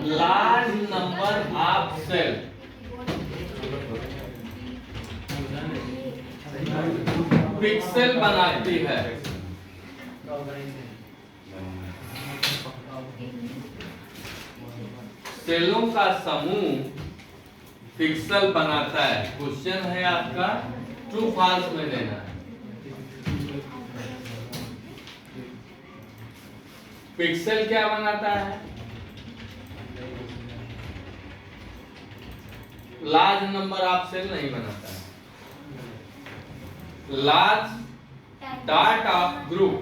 Large number of cell pixel बनाती है। सेलों का समूह पिक्सेल बनाता है। क्वेश्चन है आपका ट्रू फॉल्स में देना है। पिक्सेल क्या बनाता है? लार्ज नंबर ऑफ सेल नहीं बनाता है। Large dot of group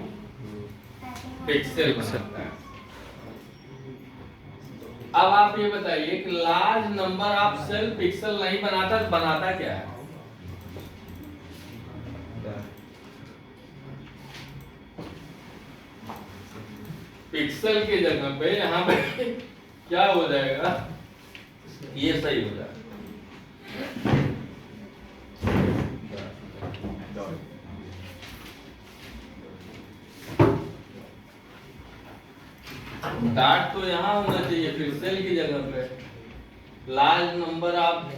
pixel बनाता है। अब आप ये बताइए कि large number of cell pixel नहीं बनाता तो बनाता क्या है? पिक्सेल की जगह पे यहाँ पे क्या हो जाएगा? ये सही हो जाएगा। डाट तो यहाँ होना चाहिए पिक्सेल की जगह पे। Large number of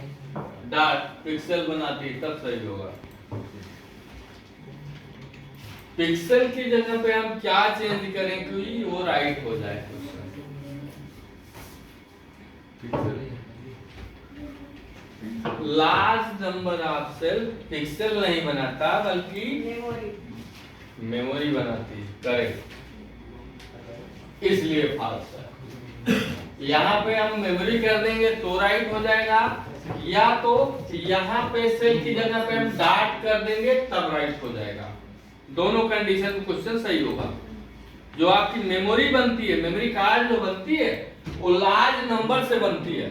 dot pixel बनाती है तब सही होगा। पिक्सेल की जगह पे हम क्या चेंज करें कि वो राइट हो जाए? Large number of cell pixel नहीं बनाता बल्कि मेमोरी बनाती है। करेक्ट, इसलिए फॉल्स है। यहाँ पे हम मेमोरी कर देंगे तो राइट हो जाएगा, या तो यहाँ पे सेल की जगह पे हम डाट कर देंगे तब राइट हो जाएगा। दोनों कंडीशन में क्वेश्चन सही होगा। जो आपकी मेमोरी बनती है, मेमोरी कार्ड जो बनती है वो लार्ज नंबर से बनती है,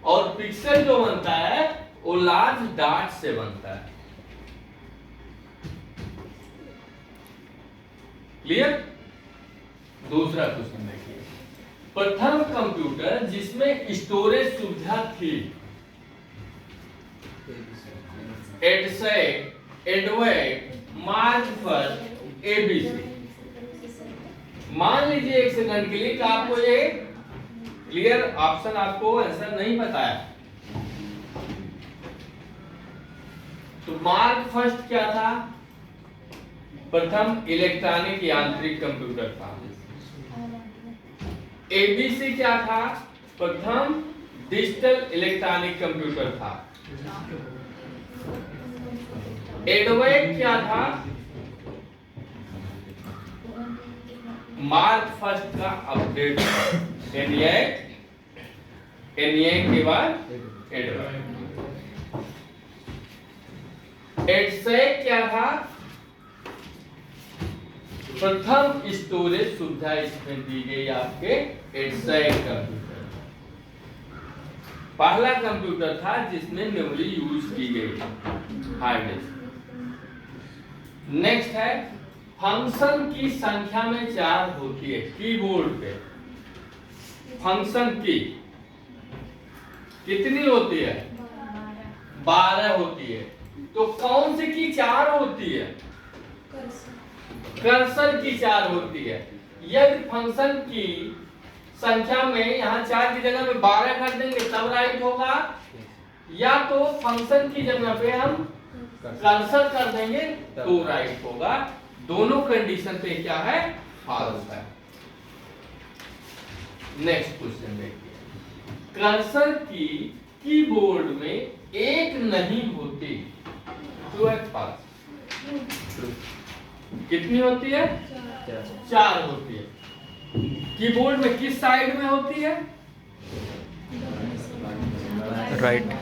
और पिक्सेल जो बनता है वो लार्ज डाट से बनता है। क्लियर? दूसरा क्वेश्चन देखिए। प्रथम कंप्यूटर जिसमें स्टोरेज सुविधा थी एडसेक, एडवेक, मार्क फर्स्ट, एबीसी। मान लीजिए एक सेकंड के लिए कि आपको ये क्लियर ऑप्शन आपको आंसर नहीं पता है, तो मार्क फर्स्ट क्या था? प्रथम इलेक्ट्रॉनिक यांत्रिक कंप्यूटर था। एबीसी क्या था? प्रथम डिजिटल इलेक्ट्रॉनिक कंप्यूटर था। एडवेक क्या था? मार्क फर्स्ट का अपडेट। एनिएक के बाद एडवेक। एडसेक क्या था? प्रथम स्टोरेज सुविधा इसमें दी गई आपके एडसेक कंप्यूटर। पहला कंप्यूटर था जिसमें मेमोरी यूज की गई, हार्ड डिस्क। नेक्स्ट है फंक्शन की संख्या में 4 होती है। कीबोर्ड पे फंक्शन की कितनी होती है? 12 होती है। तो कौन सी की 4 होती है? कर्सर की 4 होती है। यदि फंक्शन की संख्या में यहाँ 4 की जगह में 12 कर देंगे तब राइट होगा, या तो फंक्शन की जगह पे हम कर्सर कर देंगे तो राइट होगा। दोनों कंडीशन पे क्या है? फॉल्स है। नेक्स्ट क्वेश्चन देखिए। कर्सर की कीबोर्ड में 1 नहीं होती, ट्रू है फॉल्स? कितनी होती है? 4 होती है। कीबोर्ड में किस साइड में होती है? राइट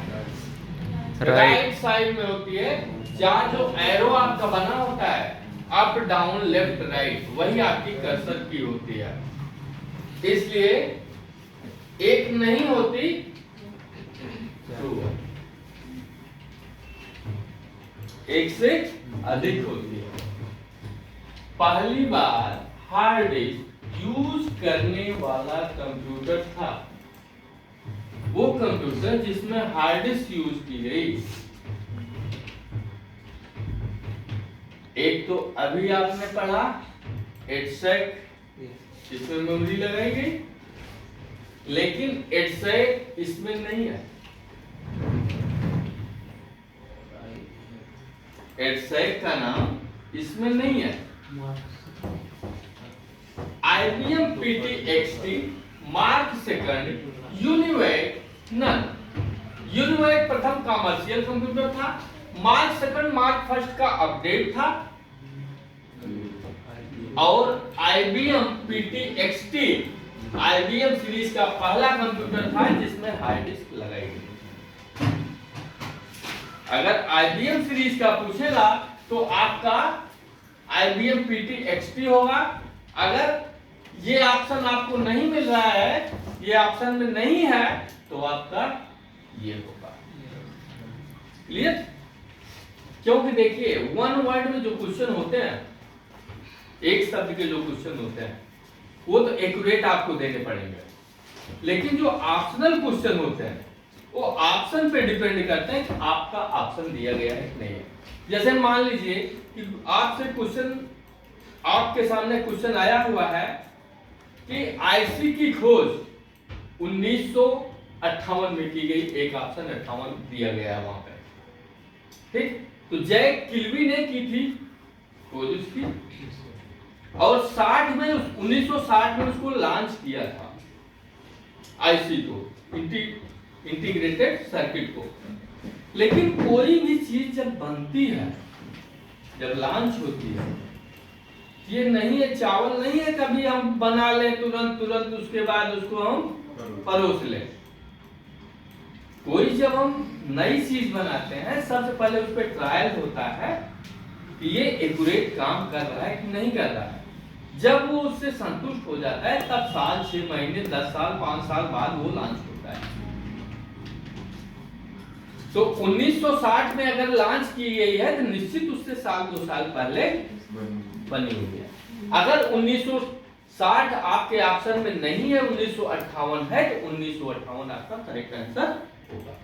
राइट साइड में होती है। जहाँ जो एरो आपका बना होता है अप डाउन लेफ्ट राइट, वही आपकी कर्सर की होती है। इसलिए 1 नहीं होती, ट्रू है। 1 से अधिक होती है। पहली बार हार्ड डिस्क यूज करने वाला कंप्यूटर था वो कंप्यूटर जिसमें हार्ड डिस्क यूज की गई। एक तो अभी आपने पढ़ा एडसेक, इसमें मेमोरी लगाई गई, लेकिन एक्सेक इसमें नहीं है। एक्सेक का नाम इसमें नहीं है। IBM PT XT Mark second UNIVAC none. UNIVAC प्रथम कमर्शियल कंप्यूटर था, मार्क सेकंड मार्क फर्स्ट का अपडेट था, और IBM PT XT IBM series का पहला कंप्यूटर था जिसमें हार्ड डिस्क लगाई गई। अगर IBM सीरीज का पूछेगा तो आपका IBM PT XT होगा। अगर ये ऑप्शन आपको नहीं मिल रहा है, ये ऑप्शन में नहीं है, तो आपका ये होगा। क्लियर? क्योंकि देखिए वन वर्ड में जो क्वेश्चन होते हैं, एक शब्द के जो क्वेश्चन होते हैं, वो तो एक्यूरेट आपको देने पड़ेंगे, लेकिन जो ऑप्शनल क्वेश्चन होते हैं वो ऑप्शन पे डिपेंड करते हैं कि आपका ऑप्शन दिया गया है कि नहीं है। जैसे मान लीजिए कि आपसे क्वेश्चन, आपके सामने क्वेश्चन आया हुआ है कि आईसी की खोज 1958 में की गई, एक ऑप्शन 58 दिया गया है वहां पे, ठीक। तो जैक किल्वी ने की थी खोज उसकी, और 60 में 1960 में उसको लॉन्च किया था आईसी को, इंटीग्रेटेड सर्किट को। लेकिन कोई भी चीज जब बनती है, जब लॉन्च होती है, ये नहीं है, चावल नहीं है कभी हम बना लें तुरंत तुरंत उसके बाद उसको हम परोस लें। कोई जब हम नई चीज बनाते हैं, सबसे पहले उस पर ट्रायल होता है कि ये एक्यूरेट काम कर रहा है कि नहीं कर रहा है। जब वो उससे संतुष्ट हो जाता है, तब साल, 6 महीने, 10 साल, 5 साल बाद वो लॉन्च होता है। तो 1960 में अगर लॉन्च की गई है तो निश्चित उससे साल 2 साल पहले बनी हुई है। अगर 1960 आपके ऑप्शन में नहीं है, 1958 है, तो 1958 आपका करेक्ट आंसर होगा।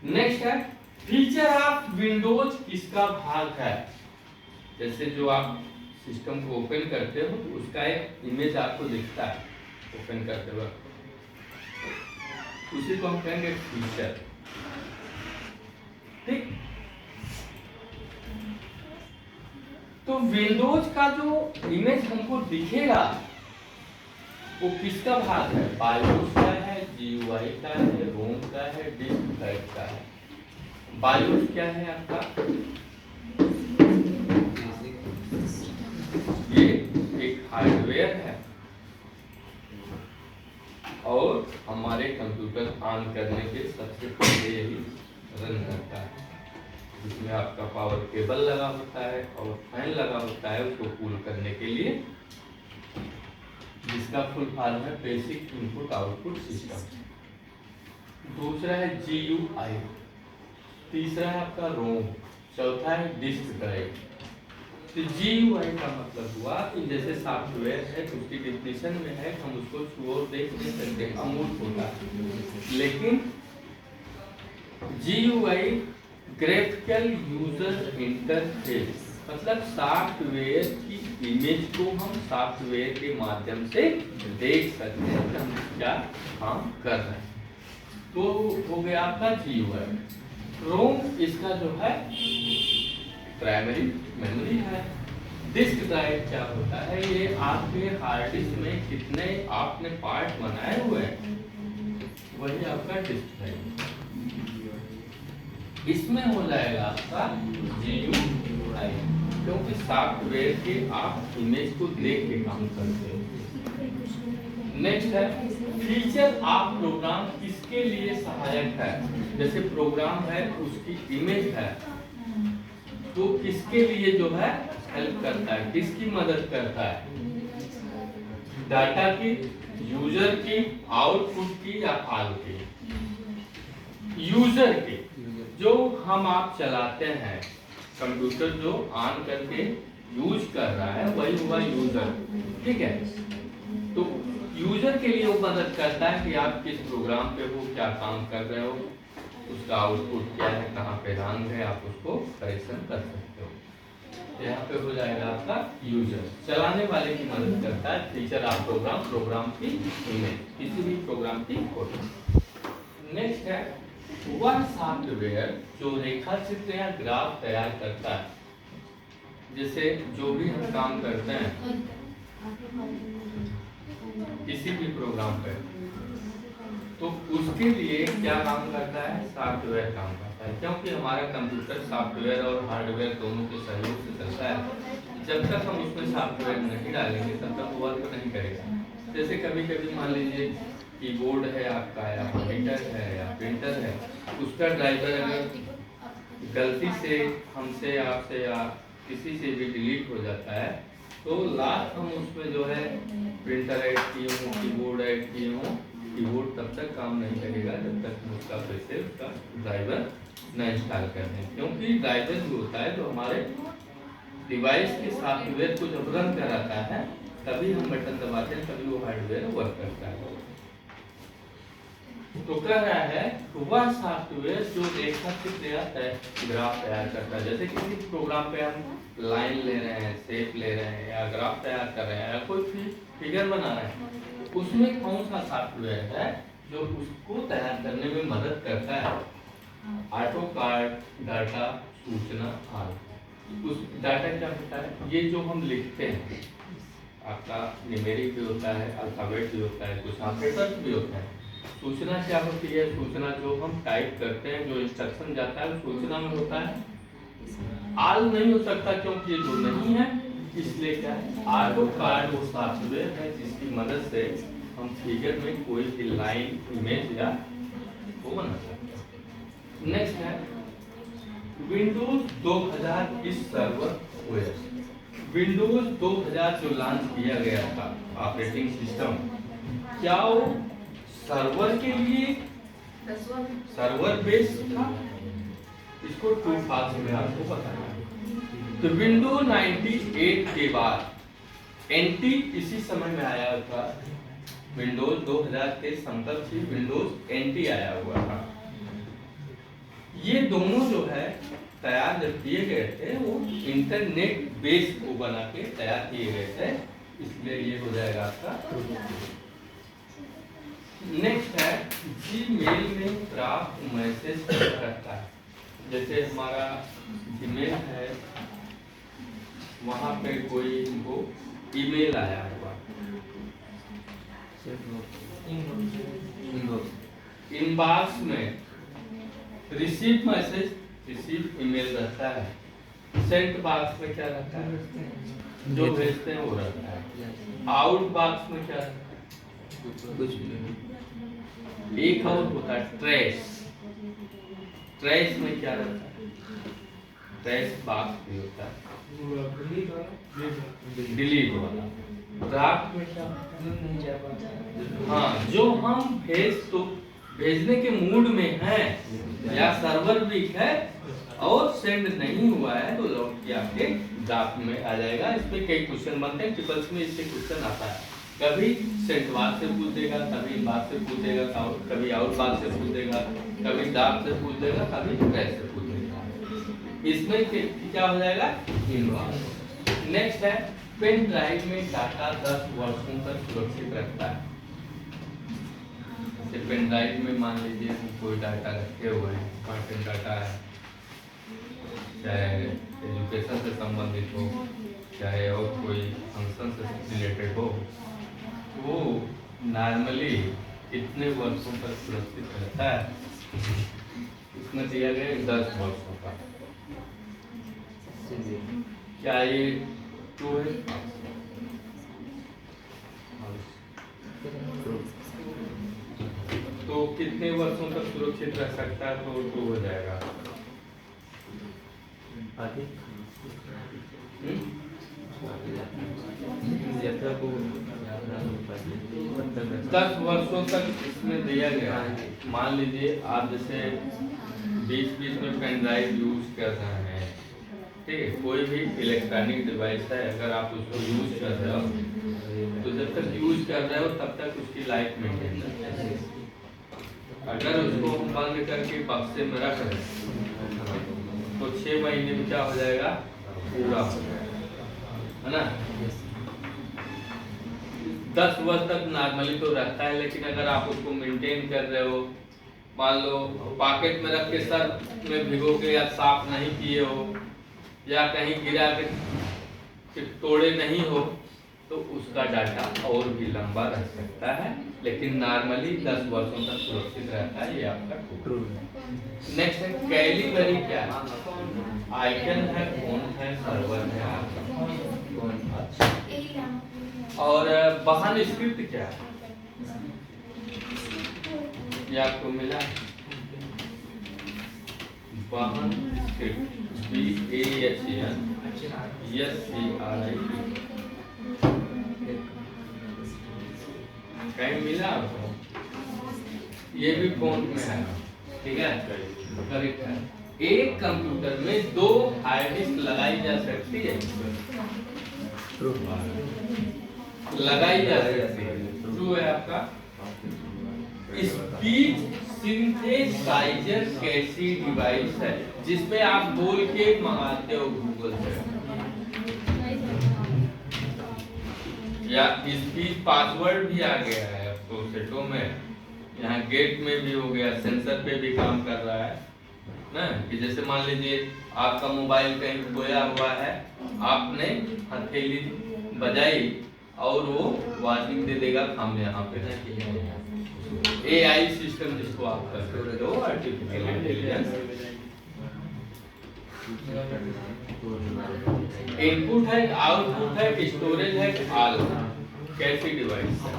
नेक्स्ट है फीचर ऑफ विंडोज किसका भाग है। जैसे जो आप सिस्टम को ओपन करते हो तो उसका एक इमेज आपको दिखता है ओपन करते वक्त, उसी को हम कहेंगे फीचर, ठीक। तो विंडोज का जो इमेज हमको दिखेगा वो किसका भाग है, बायोस का है, GUI का है, रोम का है, डिस्क ड्राइव का है। बायोस क्या है आपका, ये एक हार्डवेयर है और हमारे कंप्यूटर ऑन करने के सबसे पहले यही रन करता है, जिसमें आपका पावर केबल लगा होता है और फैन लगा होता है उसको कूल करने के लिए, जिसका फुल फॉर्म है बेसिक इनपुट आउटपुट सिस्टम। दूसरा है GUI, तीसरा है आपका रोम, चौथा है डिस्क ड्राइव। तो GUI का मतलब हुआ कि जैसे सॉफ्टवेयर है तो उसकी डेफिनेशन में है, हम उसको छू और देख नहीं सकते, अमूर्त होता है। लेकिन GUI ग्राफिकल यूजर इंटरफेस, मतलब सॉफ्टवेयर की इमेज को हम सॉफ्टवेयर के माध्यम से देख सकते हैं कि हम क्या काम कर रहे हैं। तो हो गया आपका GUI। रोम इसका जो है प्राइमरी मेमोरी है। डिस्क ड्राइव क्या होता है, ये आपके हार्ड डिस्क में कितने आपने पार्ट बनाए हुए हैं वही आपका डिस्क ड्राइव, इसमें हो जाएगा आपका GUI, क्योंकि सॉफ्टवेयर के आप इमेज को देख के काम करते हो। नेक्स्ट है फीचर ऑफ प्रोग्राम किसके लिए सहायक है। जैसे प्रोग्राम है उसकी इमेज है तो किसके लिए जो है हेल्प करता है, किसकी मदद करता है, डाटा की, यूजर की, आउटपुट की या फाइल की। यूजर की, जो हम आप चलाते हैं कंप्यूटर जो ऑन करके यूज कर रहा है वही हुआ यूजर, ठीक है। तो यूजर के लिए वो मदद करता है कि आप किस प्रोग्राम पे हो, क्या काम कर रहे हो, उसका आउटपुट क्या है, कहाँ पे रंग है, आप उसको करेक्शन कर सकते हो। यहाँ पे हो जाएगा आपका यूजर, चलाने वाले की मदद करता है। फीचर ऑफ प्रोग्राम, प्रोग्राम की इमेज, किसी भी प्रोग्राम की फोटो। नेक्स्ट है वह सॉफ्टवेयर जो रेखा चित्र या ग्राफ तैयार करता है। जैसे जो भी हम काम करते हैं किसी भी प्रोग्राम पे, तो उसके लिए क्या काम करता है, सॉफ्टवेयर काम करता है। क्योंकि हमारा कंप्यूटर सॉफ्टवेयर और हार्डवेयर दोनों के सहयोग से चलता है। जब तक हम उसमें सॉफ्टवेयर नहीं डालेंगे तब तक वो वर्क नहीं करेगा। जैसे कभी कभी मान लीजिए कीबोर्ड है आपका, या मॉनिटर है, या प्रिंटर है, उसका ड्राइवर अगर गलती से हमसे, आपसे या किसी से भी डिलीट हो जाता है, तो लास्ट हम उसमें जो है प्रिंटर ऐड किए हूँ, कीबोर्ड ऐड किए हूँ, कीबोर्ड तब तक काम नहीं करेगा जब तक हम उसका फिर से उसका ड्राइवर न इंस्टॉल कर दें। क्योंकि ड्राइवर जो होता है जो हमारे डिवाइस के सॉफ्टवेयर को जब रन कराता है, तभी हम बटन दबाते हैं, तभी वो हार्डवेयर वर्क करता है। तो कह रहा है वह सॉफ्टवेयर जो रेखा चित्र या ग्राफ तैयार करता है। जैसे किसी प्रोग्राम पे हम लाइन ले रहे हैं, शेप ले रहे हैं, या ग्राफ तैयार कर रहे हैं, या कोई फिगर बना रहे हैं, उसमें कौन सा सॉफ्टवेयर है जो उसको तैयार करने में मदद करता है। ऑटोकैड डाटा सूचना आदि। उस डाटा क्या होता है, ये जो हम लिखते हैं, आपका न्यूमेरिक भी होता है, अल्फाबेट भी होता है, कुछ ऑपरेटर भी होता है। सूचना क्या होती है, सूचना जो हम टाइप करते हैं, जो इंस्ट्रक्शन जाता है, सूचना में होता है। आल नहीं हो सकता क्योंकि ये जो नहीं है, इसलिए क्या है, ऑटोकैड वो सॉफ्टवेयर है जिसकी मदद से हम फिगर में कोई भी लाइन, इमेज या वो बना सकते हैं। नेक्स्ट है विंडोज 2000 सर्वर ओएस। विंडोज 2000 जो लॉन्च किया गया था ऑपरेटिंग सिस्टम, क्या वो सर्वर के लिए सर्वर बेस्ड था? इसको टू फास्ट में आपको बताना है। तो विंडो 98 के बाद एनटी इसी समय में आया था। विंडोज 2000 के संदर्भ से विंडोज एनटी आया हुआ था। ये दोनों जो है तैयार जब किए गए थे, वो इंटरनेट बेस्ड को बना के तैयार किए गए थे, इसलिए ये हो जाएगा आपका। नेक्स्ट है जीमेल में प्राप्त मैसेज करता है। जैसे हमारा जीमेल है, वहां पे कोई हमको ईमेल आया हुआ, इनबॉक्स में रिसीव मैसेज, रिसीव ईमेल रहता है। सेंट बॉक्स में क्या रहता है, जो भेजते हैं वो रहता है। आउट बॉक्स में क्या रहता है, कुछ नहीं। एक और होता है ट्रेस। ट्रेस में क्या रहता है, ट्रेस बॉक्स भी होता है, डिलीट वाला। ड्राफ्ट में क्या, हाँ, जो हम भेजने के मूड में हैं या सर्वर वीक है और सेंड नहीं हुआ है, तो लौट के आपके ड्राफ्ट में आ जाएगा। इस पे कई क्वेश्चन बनते हैं, ट्रिपल्स में इससे क्वेश्चन आता है। कभी सेंट बॉक्स से पूछ देगा, कभी इनबॉक्स से पूछ देगा, कभी आउट बॉक्स से पूछ देगा, कभी ड्राफ्ट से पूछ देगा, कभी ट्रेस से पूछ देगा। इसमें क्या हो जाएगा, इनबॉक्स। नेक्स्ट है पेन ड्राइव में डाटा 10 वर्षों तक सुरक्षित रखता है। जैसे पेन ड्राइव में मान लीजिए हम कोई डाटा रखे हुए हैं, इंपॉर्टेंट डाटा है, चाहे एजुकेशन से संबंधित हो, चाहे और कोई फंक्शन से रिलेटेड हो, वो नॉर्मली कितने वर्षों तक सुरक्षित रहता है। इसमें दिया गया 10 वर्षों का। क्या ये ट्रू है? तो कितने वर्षों तक सुरक्षित रह सकता है, तो ट्रू हो जाएगा। आगे 10 वर्षों तक इसमें दिया गया है। मान लीजिए आप जैसे बीच में पेन ड्राइव यूज कर रहे हैं, ठीक है, कोई भी इलेक्ट्रॉनिक डिवाइस है, अगर आप उसको यूज कर रहे हो तो जब तक यूज कर रहे हो तब तक उसकी लाइफ मेंटेन करते हैं। अगर उसको हम बंद करके बक्से में रख दें तो 6 महीने में क्या हो जाएगा, पूरा हो जाएगा, है ना। 10 वर्ष तक नॉर्मली तो रहता है, लेकिन अगर आप उसको मेंटेन कर रहे हो, मान लो पॉकेट में रख के सर में भिगो के या साफ नहीं किए हो, या कहीं गिरा के तोड़े नहीं हो, तो उसका डाटा और भी लंबा रह सकता है, लेकिन नॉर्मली 10 वर्षों तक सुरक्षित रहता है। ये आपका ट्रू है। नेक्स्ट है कैलिबरी। क्या है? आइकन है, फोन है, सर्वर है आपका। और वाहन स्क्रिप्ट क्या है? ये आपको मिला वाहन स्क्रिप्ट, BAHAN कहीं मिला आपको? ये भी फोन में है, ठीक है, करेक्ट है। एक कंप्यूटर में 2 हार्ड डिस्क लगाई जा सकती है, लगाई जा सकती है, ट्रू है आपका। स्पीच सिंथेसाइजर कैसी डिवाइस है जिसमें आप बोल के मंगाते हो गूगल से, या स्पीच पासवर्ड भी आ गया है अब तो सेटों में, यहाँ गेट में भी हो गया, सेंसर पे भी काम कर रहा है ना। कि जैसे मान लीजिए आपका मोबाइल कहीं खोया हुआ है, आपने हथेली बजाई और वो वार्निंग दे देगा हम यहाँ पे। AI सिस्टम जिसको आप करते हो, आर्टिफिशियल इंटेलिजेंस। इनपुट है, आउटपुट है, स्टोरेज है, ऑल कैसी डिवाइस है?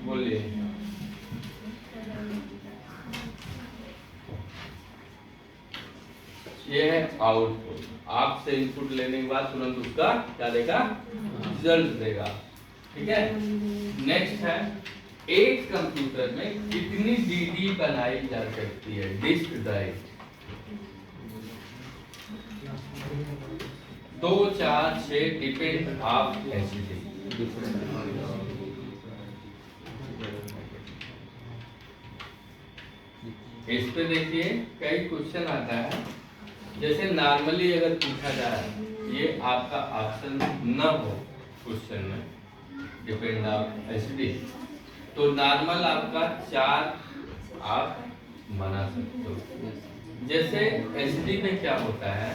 बोलिए। ये है आउटपुट, आपसे इनपुट लेने के बाद तुरंत उसका क्या देगा? रिजल्ट देगा, ठीक है। नेक्स्ट है एक कंप्यूटर में कितनी DD बनाई जा सकती है? Disk drive 2, 4, 6 depend of HD। इस पे देखिए कई क्वेश्चन आता है, जैसे नॉर्मली अगर पूछा जाए, ये आपका ऑप्शन न हो क्वेश्चन में, डिपेंड ऑफ HD, तो नॉर्मल आपका 4 आप बना सकते हो। जैसे HD में क्या होता है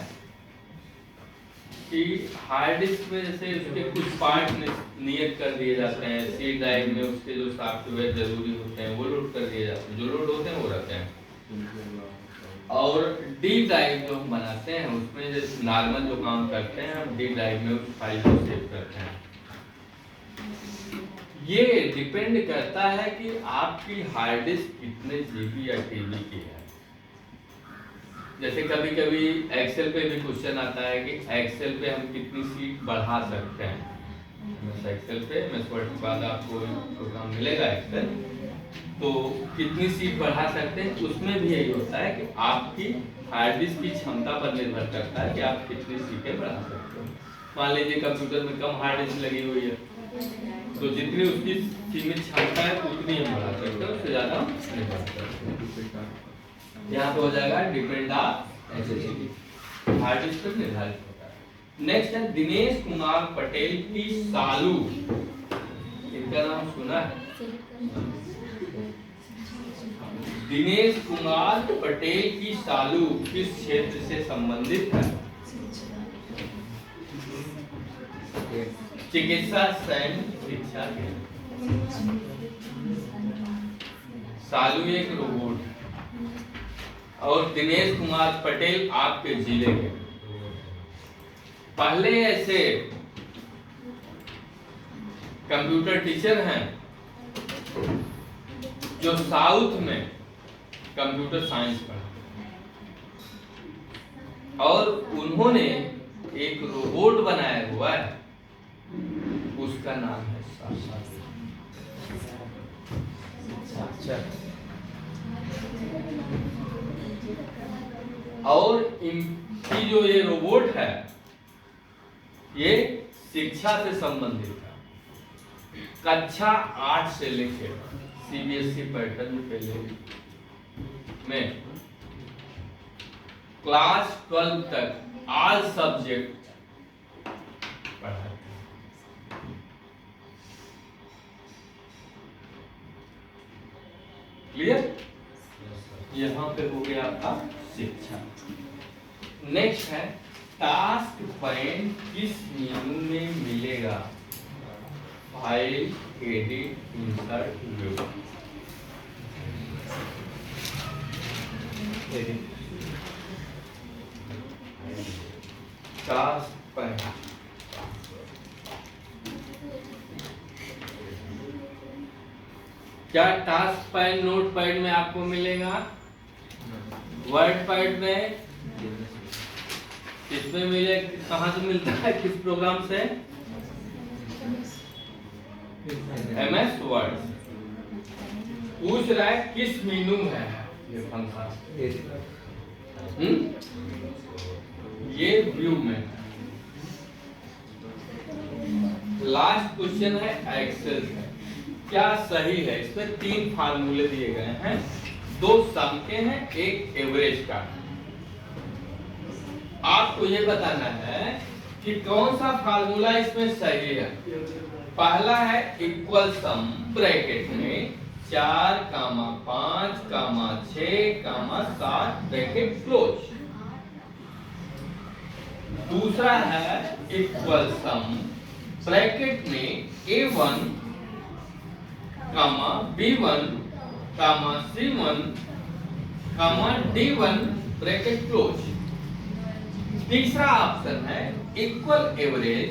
कि हार्ड डिस्क में जैसे उसके कुछ पार्ट नियत कर दिए जाते हैं, C ड्राइव में उसके जो सॉफ्टवेयर जरूरी होते हैं वो लोड कर दिए जाते हैं, जो लोड होते हैं वो रहते हैं। और D ड्राइव जो हम बनाते हैं उसमें जैसे नॉर्मल जो काम करते हैं हम D ड्राइव में उस फाइल को सेव करते हैं। ये डिपेंड करता है कि आपकी हार्ड डिस्क कितने GB या TB की है। जैसे कभी कभी एक्सेल पे भी क्वेश्चन आता है कि एक्सेल पे हम कितनी सीट बढ़ा सकते हैं। एक्सेल पे वर्ड के बाद आपको प्रोग्राम मिलेगा एक्सेल, तो कितनी सीट बढ़ा सकते हैं, उसमें भी यही होता है कि आपकी हार्ड डिस्क की क्षमता पर निर्भर करता है कि आप कितनी सीटें बढ़ा सकते हो। मान लीजिए कंप्यूटर में कम हार्ड डिस्क लगी हुई है, तो जितनी उसकी सीमित क्षमता है उतनी हम बढ़ा सकते हैं, उससे ज्यादा नहीं बढ़ा सकते। यहाँ पे हो जाएगा depend on HD, hard disk पर निर्धारित होता है। नेक्स्ट है दिनेश कुमार पटेल की सालू, इनका नाम सुना है? दिनेश कुमार पटेल की सालू किस क्षेत्र से संबंधित है? चिकित्सा सैन्य शिक्षा केंद्र। सालू एक रोबोट है और दिनेश कुमार पटेल आपके जिले के। पहले ऐसे कंप्यूटर टीचर हैं जो साउथ में कंप्यूटर साइंस पढ़ा, और उन्होंने एक रोबोट बनाया हुआ है, उसका नाम है और इनकी जो ये रोबोट है ये शिक्षा से संबंधित है। कक्षा 8 से लेकर CBSE पैटर्न में पहले में क्लास 12 तक ऑल सब्जेक्ट पढ़ाते हैं। क्लियर? यहाँ पे हो गया आपका शिक्षा। नेक्स्ट है टास्क पैन किस मेनू में मिलेगा? File, edit, insert, view. Task pane क्या टास्क पैन नोट पैड में आपको मिलेगा? वर्ड पैड में? किसमें मिले? कहाँ से मिलता है? किस प्रोग्राम से? MS word. पूछ रहा है किस मेनू में है ये फंक्शन? ये व्यू में। लास्ट क्वेश्चन है एक्सेल है। क्या सही है? इसमें 3 फार्मूले दिए गए हैं, 2 सम के हैं, 1 एवरेज का। आपको ये बताना है कि कौन सा फार्मूला इसमें सही है। पहला है इक्वल सम ब्रैकेट में 4, 5, 6, 7 ब्रैकेट क्लोज। दूसरा है इक्वल सम ब्रैकेट में A1, B1, C1, D1 bracket close. तीसरा ऑप्शन है इक्वल एवरेज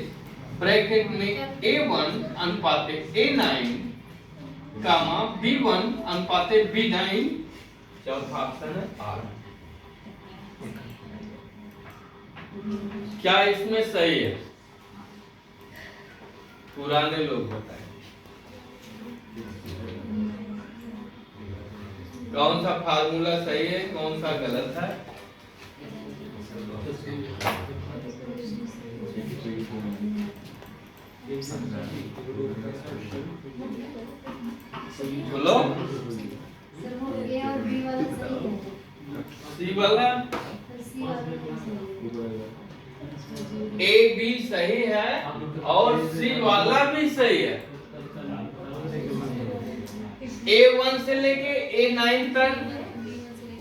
ब्रैकेट में A1 अनुपाते A9, B1 अनुपाते B9। चौथा ऑप्शन है R। क्या इसमें सही है? पुराने लोग बताएं कौन सा फार्मूला सही है, कौन सा गलत है? बोलो। सी वाला A B सही है और C वाला भी सही है। A1 से लेके A9 तक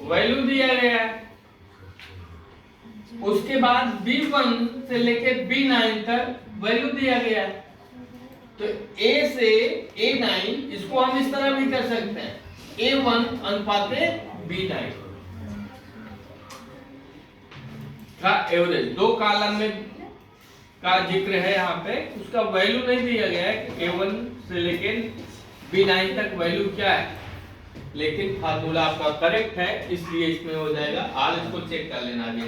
वैल्यू दिया गया है, उसके बाद B1 से लेके B9 तक वैल्यू दिया गया है। तो A से A9 इसको हम इस तरह भी कर सकते हैं, A1 अनुपाते B9 का एवरेज। 2 कॉलम में का जिक्र है यहाँ पे, उसका वैल्यू नहीं दिया गया है कि A1 से लेके B9 तक वैल्यू क्या है, लेकिन फार्मूला आपका करेक्ट है, इसलिए इसमें हो जाएगा। आज इसको चेक कर लेना आगे।